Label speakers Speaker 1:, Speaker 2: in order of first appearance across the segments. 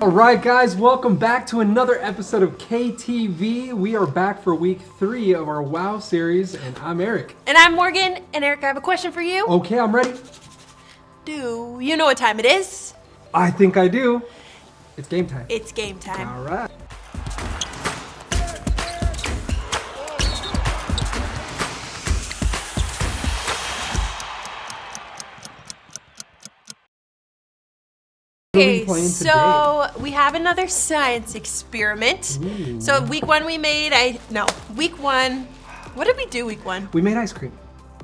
Speaker 1: All right, guys, welcome back to another episode of KTV. We are back for week 3 of our WoW series, and I'm Eric.
Speaker 2: And I'm Morgan. And Eric, I have a question for you.
Speaker 1: Okay, I'm ready.
Speaker 2: Do you know what time it is?
Speaker 1: I think I do. It's game time.
Speaker 2: It's game time.
Speaker 1: All right.
Speaker 2: Okay, so we have another science experiment.
Speaker 1: Ooh.
Speaker 2: So week 1 we made, week 1, what did we do week 1?
Speaker 1: We made ice cream.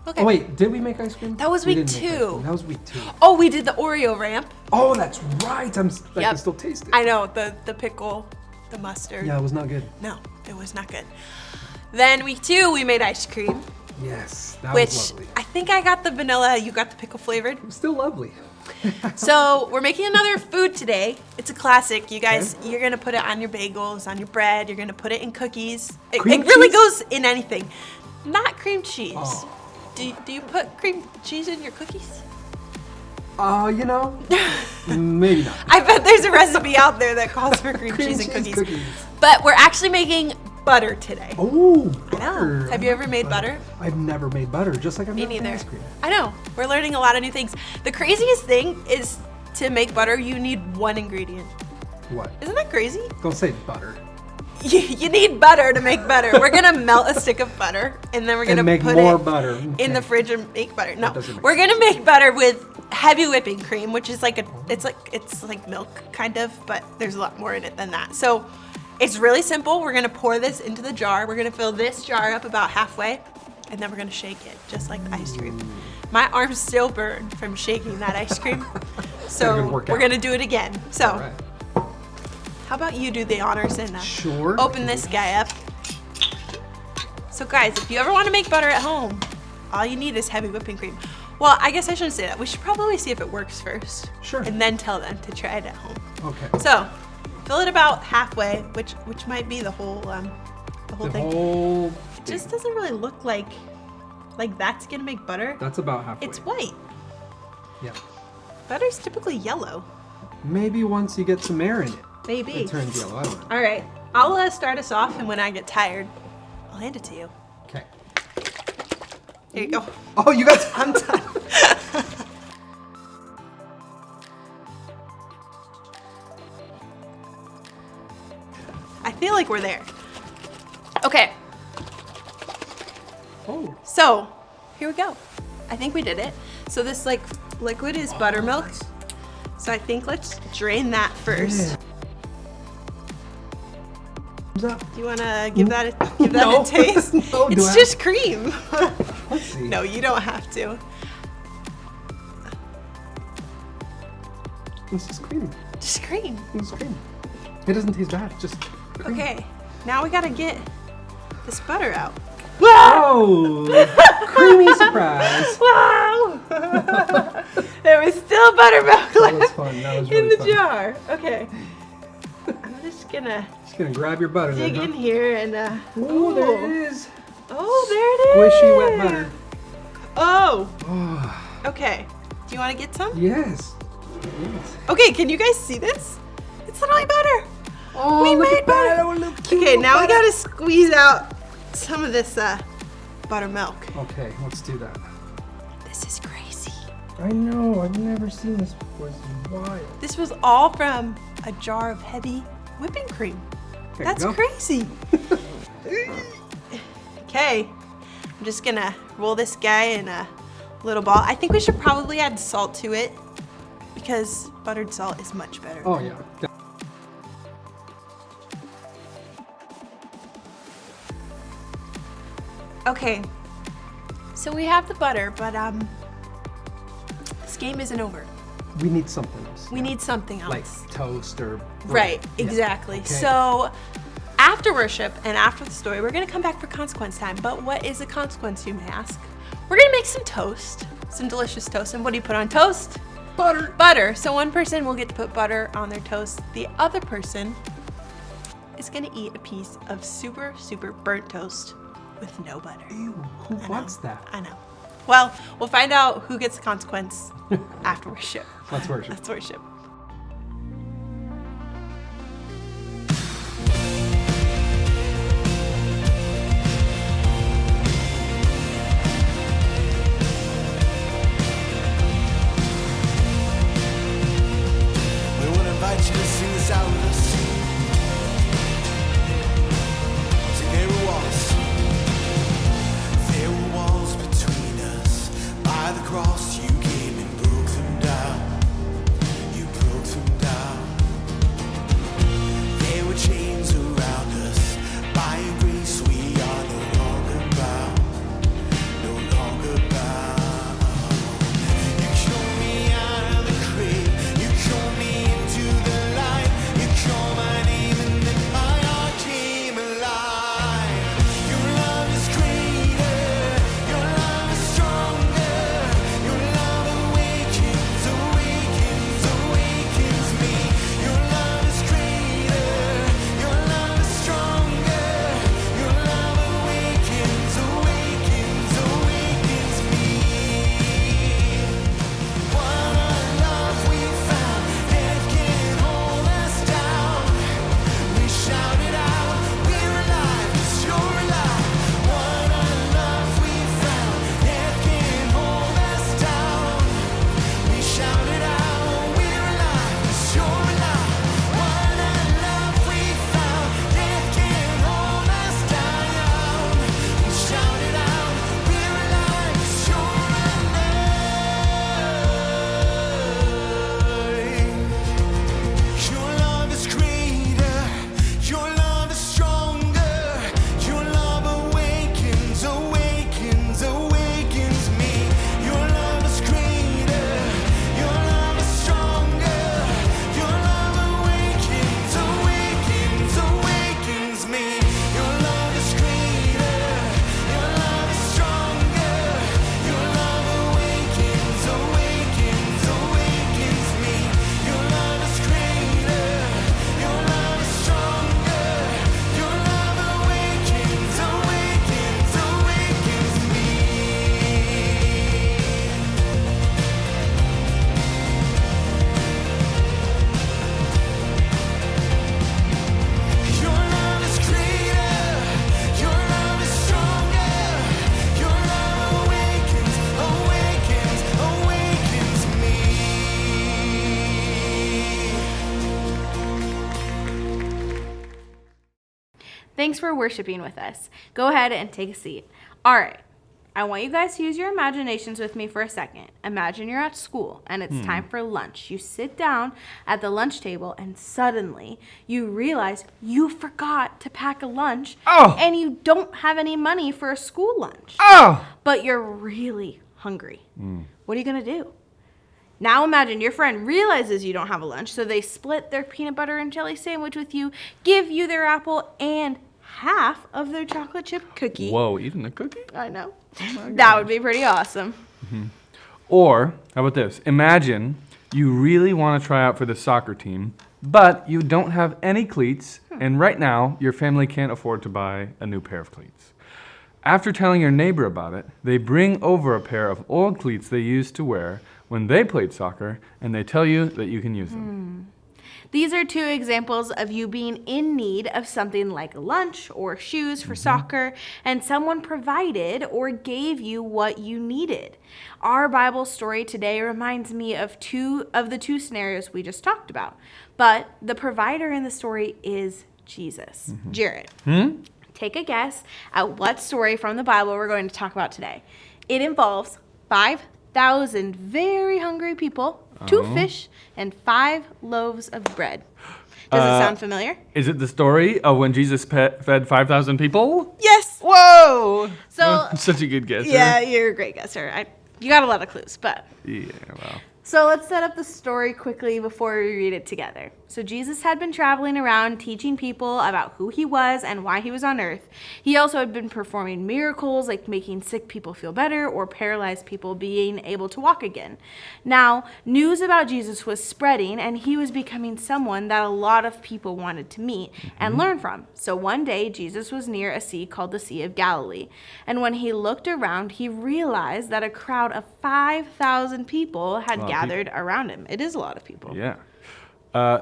Speaker 2: Okay.
Speaker 1: Oh, wait, did we make ice cream?
Speaker 2: That was
Speaker 1: We
Speaker 2: week
Speaker 1: didn't make ice
Speaker 2: 2.
Speaker 1: cream. That was week 2.
Speaker 2: Oh, we did the Oreo ramp.
Speaker 1: Oh, that's right. I can still taste it.
Speaker 2: I know, the pickle, the mustard.
Speaker 1: Yeah, it was not good.
Speaker 2: No, it was not good. Then week 2 we made ice cream.
Speaker 1: Yes, that
Speaker 2: Which
Speaker 1: was lovely.
Speaker 2: I think I got the vanilla, you got the pickle flavored.
Speaker 1: It was still lovely.
Speaker 2: So we're making another food today. It's a classic. You guys,
Speaker 1: Okay.
Speaker 2: you're gonna put it on your bagels, on your bread. You're gonna put it in cookies. It
Speaker 1: Cream
Speaker 2: really
Speaker 1: cheese?
Speaker 2: goes in anything. Not cream cheese.
Speaker 1: Oh.
Speaker 2: Do you put cream cheese in your cookies?
Speaker 1: You know, maybe not.
Speaker 2: I bet there's a recipe out there that calls for cream cheese in cookies. But we're actually making butter today.
Speaker 1: Oh,
Speaker 2: I know.
Speaker 1: butter.
Speaker 2: Have you ever made butter?
Speaker 1: I've never made butter, just like I've
Speaker 2: Me
Speaker 1: never made
Speaker 2: neither.
Speaker 1: ice cream.
Speaker 2: I know. We're learning a lot of new things. The craziest thing is to make butter, you need one ingredient.
Speaker 1: What?
Speaker 2: Isn't that crazy?
Speaker 1: Don't say butter.
Speaker 2: You need butter to make butter. We're gonna melt a stick of butter and then we're gonna
Speaker 1: And make
Speaker 2: put
Speaker 1: more
Speaker 2: it
Speaker 1: butter.
Speaker 2: in the
Speaker 1: Okay.
Speaker 2: fridge and make butter. No,
Speaker 1: That doesn't make
Speaker 2: we're gonna make butter with heavy whipping cream, which is it's like milk kind of, but there's a lot more in it than that. So it's really simple. We're gonna pour this into the jar. We're gonna fill this jar up about halfway, and then we're gonna shake it just like the ice cream. My arms still burn from shaking that ice cream, so
Speaker 1: gonna work
Speaker 2: we're
Speaker 1: out.
Speaker 2: gonna do it again. So.
Speaker 1: All right.
Speaker 2: How about you do the honors and
Speaker 1: Sure.
Speaker 2: open this guy up? So guys, if you ever want to make butter at home, all you need is heavy whipping cream. Well, I guess I shouldn't say that. We should probably see if it works first.
Speaker 1: Sure.
Speaker 2: And then tell them to try it at home.
Speaker 1: Okay.
Speaker 2: So, fill it about halfway, which might be the whole
Speaker 1: The
Speaker 2: thing.
Speaker 1: whole
Speaker 2: It
Speaker 1: thing.
Speaker 2: just doesn't really look like that's gonna make butter.
Speaker 1: That's about halfway.
Speaker 2: It's white.
Speaker 1: Yeah.
Speaker 2: Butter's typically yellow.
Speaker 1: Maybe once you get some air in it,
Speaker 2: Maybe.
Speaker 1: it turns yellow. I don't know.
Speaker 2: All right. I'll start us off, and when I get tired, I'll hand it to you.
Speaker 1: Okay.
Speaker 2: There you go.
Speaker 1: Oh, you got.
Speaker 2: I'm done. I feel like we're there. Okay,
Speaker 1: Oh.
Speaker 2: so here we go. I think we did it. So this liquid is buttermilk. So I think let's drain that first.
Speaker 1: Yeah. Thumbs up.
Speaker 2: Do you want to give that
Speaker 1: No.
Speaker 2: a taste?
Speaker 1: No, do
Speaker 2: It's
Speaker 1: I?
Speaker 2: just cream.
Speaker 1: Let's see.
Speaker 2: No, you don't have to.
Speaker 1: This is cream.
Speaker 2: Just cream.
Speaker 1: This is cream. It doesn't taste bad. Just cream.
Speaker 2: Okay, now we gotta get this butter out.
Speaker 1: Whoa! Creamy surprise.
Speaker 2: Wow! There was still buttermilk
Speaker 1: That was
Speaker 2: left
Speaker 1: fun. That was
Speaker 2: in
Speaker 1: really
Speaker 2: the
Speaker 1: fun.
Speaker 2: jar. Okay. I'm just gonna
Speaker 1: Just gonna grab your butter
Speaker 2: dig
Speaker 1: then,
Speaker 2: in
Speaker 1: huh?
Speaker 2: here and
Speaker 1: Oh, there it is.
Speaker 2: Oh, there it is.
Speaker 1: Squishy wet butter.
Speaker 2: Oh,
Speaker 1: Oh,
Speaker 2: okay. Do you want to get some?
Speaker 1: yes. Yes.
Speaker 2: Okay, can you guys see this? It's literally butter.
Speaker 1: Oh,
Speaker 2: We
Speaker 1: look
Speaker 2: made
Speaker 1: at that.
Speaker 2: butter.
Speaker 1: Oh, look, cute
Speaker 2: Okay, now we
Speaker 1: butter.
Speaker 2: gotta squeeze out some of this buttermilk.
Speaker 1: Okay, let's do that.
Speaker 2: This is crazy.
Speaker 1: I know, I've never seen this before. This is wild.
Speaker 2: This was all from a jar of heavy whipping cream.
Speaker 1: There you
Speaker 2: That's
Speaker 1: go.
Speaker 2: crazy. Okay, I'm just gonna roll this guy in a little ball. I think we should probably add salt to it because buttered salt is much better.
Speaker 1: Oh, yeah.
Speaker 2: Okay, so we have the butter, but this game isn't over.
Speaker 1: We need something else.
Speaker 2: We need something else.
Speaker 1: Like toast or.
Speaker 2: Right,
Speaker 1: Yeah.
Speaker 2: exactly.
Speaker 1: Okay.
Speaker 2: So after worship and after the story, we're gonna come back for consequence time. But what is a consequence, you may ask? We're gonna make some toast, some delicious toast. And what do you put on toast?
Speaker 1: Butter.
Speaker 2: Butter. So one person will get to put butter on their toast. The other person is gonna eat a piece of super, super burnt toast with no butter.
Speaker 1: Ew, who
Speaker 2: I know.
Speaker 1: wants that?
Speaker 2: I know. Well, we'll find out who gets the consequence after worship.
Speaker 1: Let's worship.
Speaker 2: Let's worship.
Speaker 3: Thanks for worshiping with us. Go ahead and take a seat. All right. I want you guys to use your imaginations with me for a second. Imagine you're at school and it's time for lunch. You sit down at the lunch table and suddenly you realize you forgot to pack a lunch and you don't have any money for a school lunch. But you're really hungry. What are you going to do? Now imagine your friend realizes you don't have a lunch, so they split their peanut butter and jelly sandwich with you, give you their apple and half of their chocolate chip cookie.
Speaker 4: Whoa, eating a cookie?
Speaker 3: I know. That would be pretty awesome.
Speaker 4: Or, how about this? Imagine you really want to try out for the soccer team, but you don't have any cleats, and right now your family can't afford to buy a new pair of cleats. After telling your neighbor about it, they bring over a pair of old cleats they used to wear when they played soccer, and they tell you that you can use them.
Speaker 3: These are two examples of you being in need of something like lunch or shoes for soccer, and someone provided or gave you what you needed. Our Bible story today reminds me of the two scenarios we just talked about, but the provider in the story is Jesus. Jared, take a guess at what story from the Bible we're going to talk about today. It involves 5,000 very hungry people, 2 fish, and 5 loaves of bread. Does it sound familiar?
Speaker 4: Is it the story of when Jesus fed 5,000 people?
Speaker 2: Yes.
Speaker 4: Whoa!
Speaker 3: So,
Speaker 4: Such a good guess.
Speaker 3: yeah, you're a great guesser. You got a lot of clues, but...
Speaker 4: Yeah, well.
Speaker 3: So let's set up the story quickly before we read it together. So Jesus had been traveling around teaching people about who he was and why he was on earth. He also had been performing miracles like making sick people feel better or paralyzed people being able to walk again. Now, news about Jesus was spreading and he was becoming someone that a lot of people wanted to meet and learn from. So one day, Jesus was near a sea called the Sea of Galilee. And when he looked around, he realized that a crowd of 5,000 people had gathered around him. It is a lot of people.
Speaker 4: Yeah.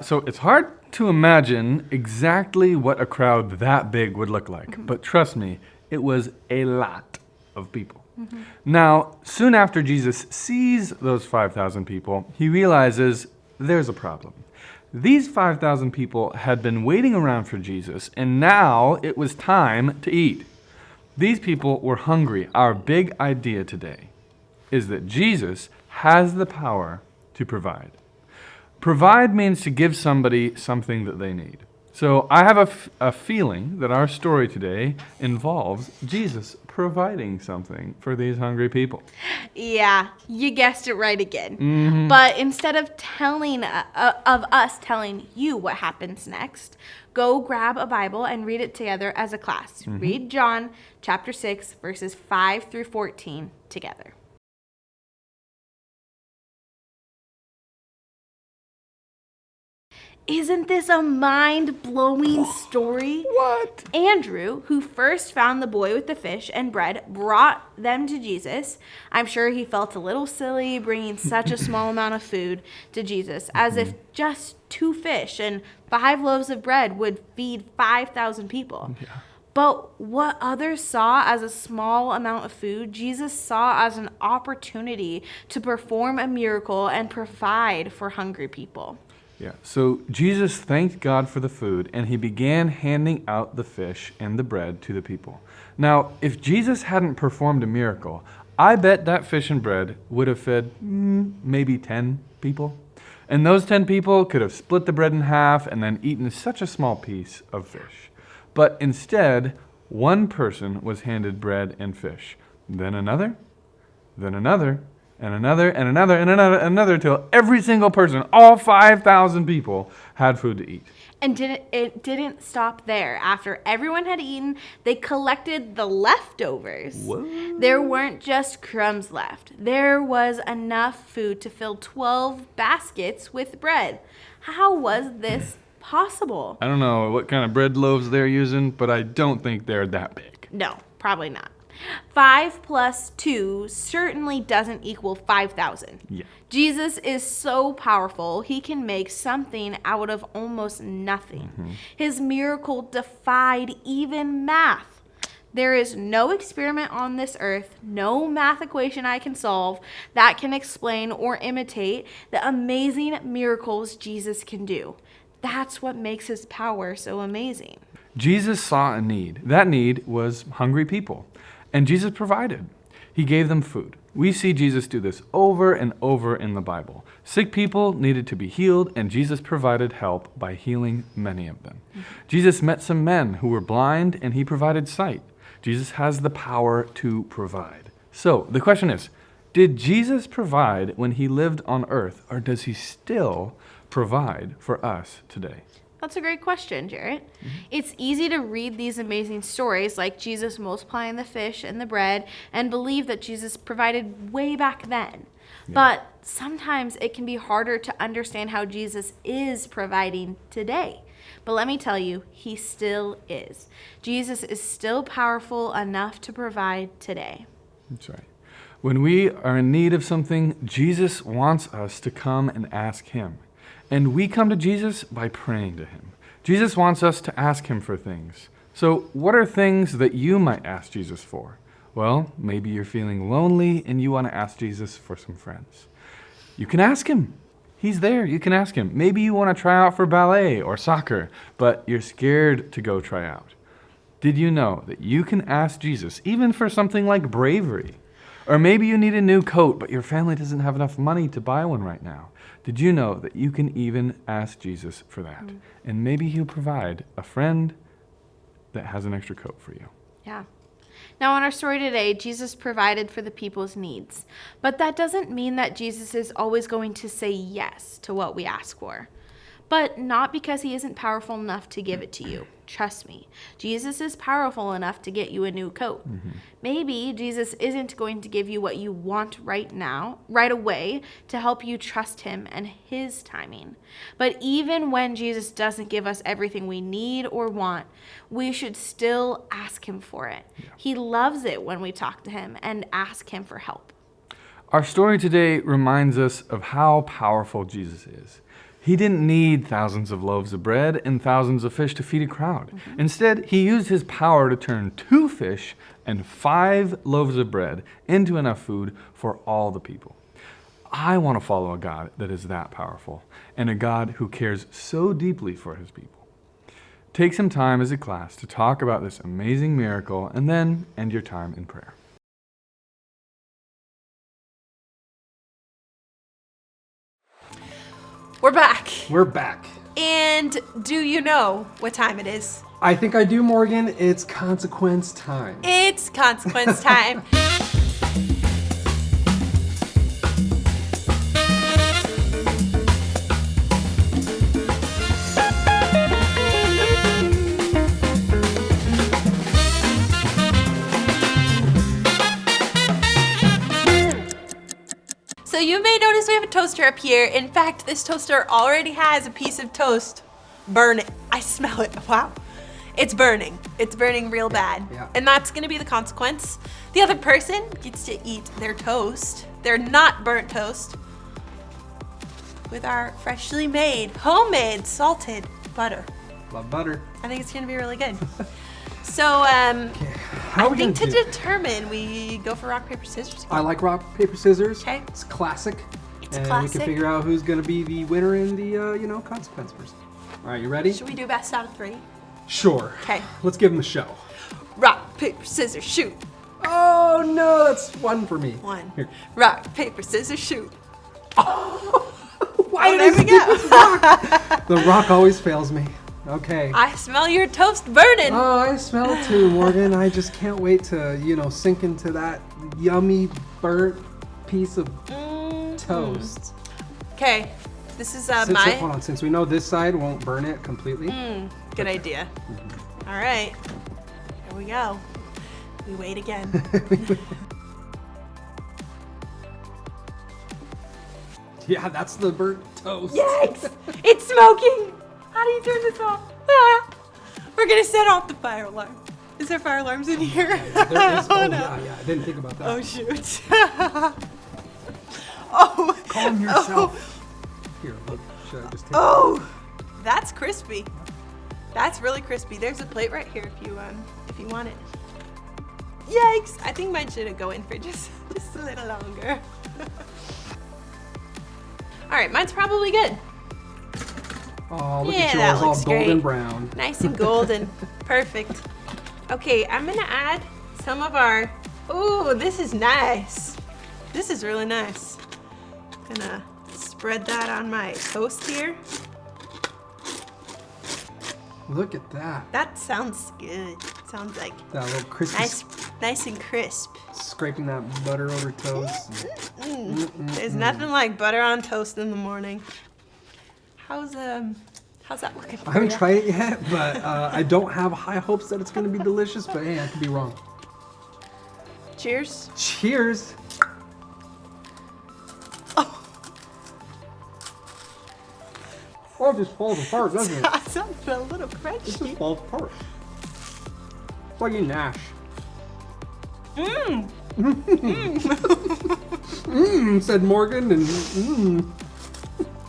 Speaker 4: So it's hard to imagine exactly what a crowd that big would look like. But trust me, it was a lot of people. Now, soon after Jesus sees those 5,000 people, he realizes there's a problem. These 5,000 people had been waiting around for Jesus, and now it was time to eat. These people were hungry. Our big idea today is that Jesus has the power to provide. Provide means to give somebody something that they need. So I have a feeling that our story today involves Jesus providing something for these hungry people.
Speaker 3: Yeah, you guessed it right again. But instead of us telling you what happens next, go grab a Bible and read it together as a class. Read John chapter 6, verses 5 through 14 together. Isn't this a mind-blowing story?
Speaker 4: What?
Speaker 3: Andrew, who first found the boy with the fish and bread, brought them to Jesus. I'm sure he felt a little silly bringing such a small amount of food to Jesus, as if just 2 fish and 5 loaves of bread would feed 5,000 people.
Speaker 4: Yeah.
Speaker 3: But what others saw as a small amount of food, Jesus saw as an opportunity to perform a miracle and provide for hungry people.
Speaker 4: Yeah. So Jesus thanked God for the food, and he began handing out the fish and the bread to the people. Now, if Jesus hadn't performed a miracle, I bet that fish and bread would have fed maybe 10 people. And those 10 people could have split the bread in half and then eaten such a small piece of fish. But instead, one person was handed bread and fish, then another, and another, and another, and another, till every single person, all 5,000 people, had food to eat.
Speaker 3: And it didn't stop there. After everyone had eaten, they collected the leftovers.
Speaker 4: What?
Speaker 3: There weren't just crumbs left. There was enough food to fill 12 baskets with bread. How was this possible?
Speaker 4: I don't know what kind of bread loaves they're using, but I don't think they're that big.
Speaker 3: No, probably not. 5 plus 2 certainly doesn't equal 5,000.
Speaker 4: Yeah.
Speaker 3: Jesus is so powerful, he can make something out of almost nothing. His miracle defied even math. There is no experiment on this earth, no math equation I can solve that can explain or imitate the amazing miracles Jesus can do. That's what makes his power so amazing.
Speaker 4: Jesus saw a need. That need was hungry people, and Jesus provided. He gave them food. We see Jesus do this over and over in the Bible. Sick people needed to be healed, and Jesus provided help by healing many of them. Jesus met some men who were blind, and he provided sight. Jesus has the power to provide. So the question is, did Jesus provide when he lived on earth, or does he still provide for us today?
Speaker 3: That's a great question, Jarrett. It's easy to read these amazing stories like Jesus multiplying the fish and the bread and believe that Jesus provided way back then. But sometimes it can be harder to understand how Jesus is providing today. But let me tell you, he still is. Jesus is still powerful enough to provide today.
Speaker 4: That's right. When we are in need of something, Jesus wants us to come and ask him. And we come to Jesus by praying to him. Jesus wants us to ask him for things. So what are things that you might ask Jesus for? Well, maybe you're feeling lonely and you want to ask Jesus for some friends. You can ask him. He's there. You can ask him. Maybe you want to try out for ballet or soccer, but you're scared to go try out. Did you know that you can ask Jesus even for something like bravery? Or maybe you need a new coat, but your family doesn't have enough money to buy one right now. Did you know that you can even ask Jesus for that? And maybe he'll provide a friend that has an extra coat for you.
Speaker 3: Yeah. Now, in our story today, Jesus provided for the people's needs. But that doesn't mean that Jesus is always going to say yes to what we ask for. But not because he isn't powerful enough to give it to you. Trust me, Jesus is powerful enough to get you a new coat. Maybe Jesus isn't going to give you what you want right now, right away, to help you trust him and his timing. But even when Jesus doesn't give us everything we need or want, we should still ask him for it. He loves it when we talk to him and ask him for help.
Speaker 4: Our story today reminds us of how powerful Jesus is. He didn't need thousands of loaves of bread and thousands of fish to feed a crowd. Instead, he used his power to turn 2 fish and 5 loaves of bread into enough food for all the people. I want to follow a God that is that powerful and a God who cares so deeply for his people. Take some time as a class to talk about this amazing miracle and then end your time in prayer.
Speaker 2: We're back.
Speaker 1: We're back.
Speaker 2: And do you know what time it is?
Speaker 1: I think I do, Morgan. It's consequence time.
Speaker 2: It's consequence time. So you may notice we have a toaster up here. In fact, this toaster already has a piece of toast burning. I smell it. Wow. It's burning. It's burning real bad.
Speaker 1: Yeah.
Speaker 2: And that's gonna be the consequence. The other person gets to eat their toast, their not burnt toast, with our freshly made, homemade, salted butter.
Speaker 1: Love butter.
Speaker 2: I think it's gonna be really good. So,
Speaker 1: How are
Speaker 2: I
Speaker 1: we
Speaker 2: think to
Speaker 1: gonna do?
Speaker 2: determine, we go for rock, paper, scissors.
Speaker 1: I like rock, paper, scissors.
Speaker 2: Okay.
Speaker 1: It's classic.
Speaker 2: It's
Speaker 1: and we
Speaker 2: classic.
Speaker 1: can figure out who's going to be the winner and the, consequence person. All right, you ready?
Speaker 2: Should we do best out of 3?
Speaker 1: Sure.
Speaker 2: Okay.
Speaker 1: Let's give them a show.
Speaker 2: Rock, paper, scissors, shoot.
Speaker 1: Oh, no, that's 1 for me.
Speaker 2: 1.
Speaker 1: Here.
Speaker 2: Rock, paper, scissors, shoot.
Speaker 1: Why
Speaker 2: Oh,
Speaker 1: did
Speaker 2: there we go.
Speaker 1: The rock always fails me. Okay.
Speaker 2: I smell your toast burning.
Speaker 1: Oh, I smell it too, Morgan. I just can't wait to, sink into that yummy, burnt piece of toast.
Speaker 2: Okay, this is
Speaker 1: Hold
Speaker 2: my
Speaker 1: on, since we know this side won't burn it completely.
Speaker 2: good idea. All right, here we go. We wait again.
Speaker 1: Yeah, that's the burnt toast.
Speaker 2: Yikes! It's smoking. How do you turn this off? Ah! We're gonna set off the fire alarm. Is there fire alarms in here?
Speaker 1: There is. Oh,
Speaker 2: no.
Speaker 1: yeah, I didn't think about that.
Speaker 2: Oh shoot. Oh.
Speaker 1: Calm yourself. Here, look. Should I just take
Speaker 2: Oh, that's crispy. That's really crispy. There's a plate right here if you want it. Yikes! I think mine should go in for just a little longer. All right, mine's probably good.
Speaker 1: Oh, look
Speaker 2: Yeah,
Speaker 1: at
Speaker 2: that
Speaker 1: yours all
Speaker 2: looks
Speaker 1: golden
Speaker 2: great.
Speaker 1: brown.
Speaker 2: Nice and golden. Perfect. Okay, I'm gonna add some of our, ooh, this is nice. This is really nice. Gonna spread that on my toast here.
Speaker 1: Look at that.
Speaker 2: That sounds good. Sounds like
Speaker 1: That little crispy.
Speaker 2: nice and crisp.
Speaker 1: Scraping that butter over toast.
Speaker 2: There's nothing like butter on toast in the morning. How's that looking for
Speaker 1: I haven't
Speaker 2: ya?
Speaker 1: tried it yet, but I don't have high hopes that it's going to be delicious. But hey, I could be wrong.
Speaker 2: Cheers.
Speaker 1: Cheers. Oh, it just falls apart, doesn't it?
Speaker 2: That sounds a little
Speaker 1: It
Speaker 2: crunchy.
Speaker 1: just falls apart. It's like eating ash. Said Morgan, and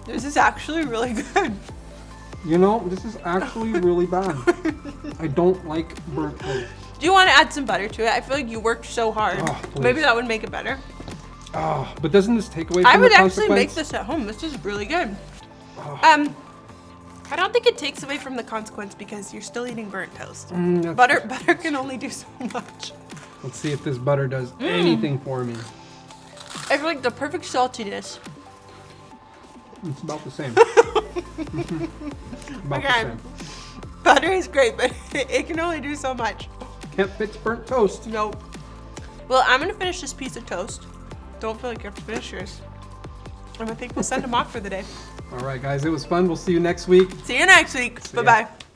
Speaker 2: This is actually really good.
Speaker 1: you know, this is actually really bad. I don't like burnt toast.
Speaker 2: Do you want to add some butter to it? I feel like you worked so hard.
Speaker 1: Oh, please.
Speaker 2: Maybe that would make it better.
Speaker 1: Oh, but doesn't this take away from
Speaker 2: I would
Speaker 1: the
Speaker 2: actually make
Speaker 1: consequence?
Speaker 2: this at home. This is really good.
Speaker 1: Oh.
Speaker 2: I don't think it takes away from the consequence because you're still eating burnt toast.
Speaker 1: That's-
Speaker 2: Butter can only do so much.
Speaker 1: Let's see if this butter does anything for me.
Speaker 2: I feel like the perfect saltiness.
Speaker 1: It's about the same. About
Speaker 2: Okay.
Speaker 1: the same.
Speaker 2: Butter is great, but it can only do so much.
Speaker 1: Can't fix burnt toast.
Speaker 2: Nope. Well, I'm gonna finish this piece of toast. Don't feel like you have to finish yours. And I think we'll send them off for the day.
Speaker 1: All right, guys, it was fun. We'll see you next week.
Speaker 2: See you next week.
Speaker 1: ya.
Speaker 2: Bye bye.